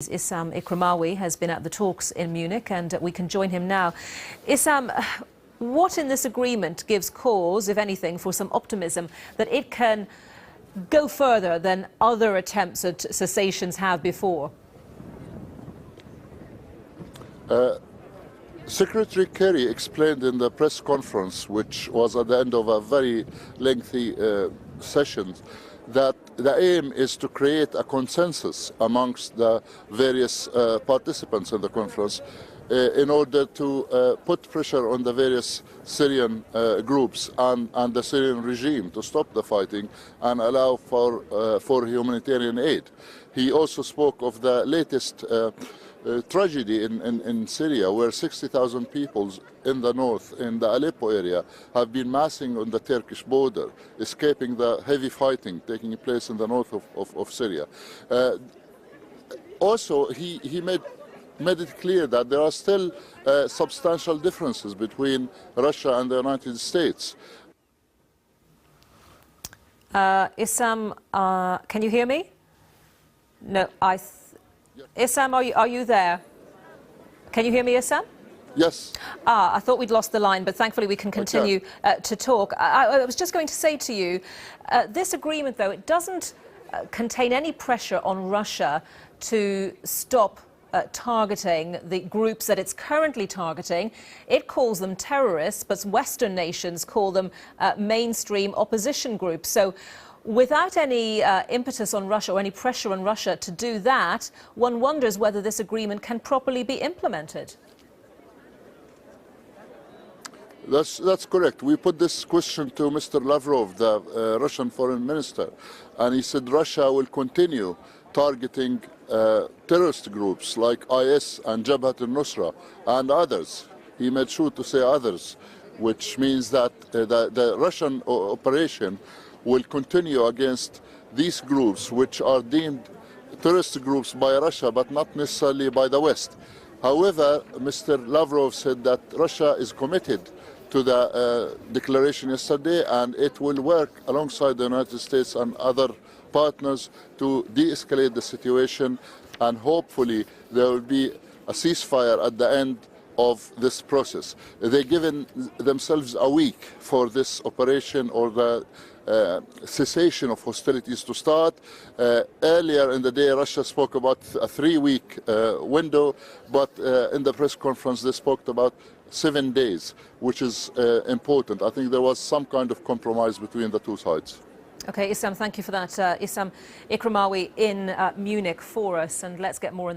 Issam Ikramawi has been at the talks in Munich, and we can join him now. Issam, what in this agreement gives cause, if anything, for some optimism that it can go further than other attempts at cessations have before? Secretary Kerry explained in the press conference, which was at the end of a very lengthy session, that the aim is to create a consensus amongst the various participants in the conference in order to put pressure on the various Syrian groups and the Syrian regime to stop the fighting and allow for humanitarian aid. He also spoke of the latest tragedy in Syria, where 60,000 people in the north, in the Aleppo area, have been massing on the Turkish border, escaping the heavy fighting taking place in the north of Syria. Also, he made it clear that there are still substantial differences between Russia and the United States. Issam, can you hear me? No, Issam, are you there? Can you hear me, Issam? Yes. I thought we'd lost the line, but thankfully we can continue to talk. I was just going to say to you, this agreement, though, it doesn't contain any pressure on Russia to stop targeting the groups that it's currently targeting. It calls them terrorists, but Western nations call them mainstream opposition groups. So without any impetus on Russia or any pressure on Russia to do that, one wonders whether this agreement can properly be implemented. That's correct. We put this question to Mr. Lavrov, the Russian foreign minister, and he said Russia will continue targeting terrorist groups like IS and Jabhat al-Nusra and others. He made sure to say others, which means that the Russian operation will continue against these groups, which are deemed terrorist groups by Russia, but not necessarily by the West. However, Mr. Lavrov said that Russia is committed to the declaration yesterday, and it will work alongside the United States and other partners to de-escalate the situation, and hopefully there will be a ceasefire at the end of this process. They've given themselves a week for this operation or the cessation of hostilities to start. Earlier in the day, Russia spoke about a 3-week window, but in the press conference they spoke about 7 days, which is important. I think there was some kind of compromise between the two sides. Okay, Issam, thank you for that. Issam Ikramawi in Munich for us, and let's get more in the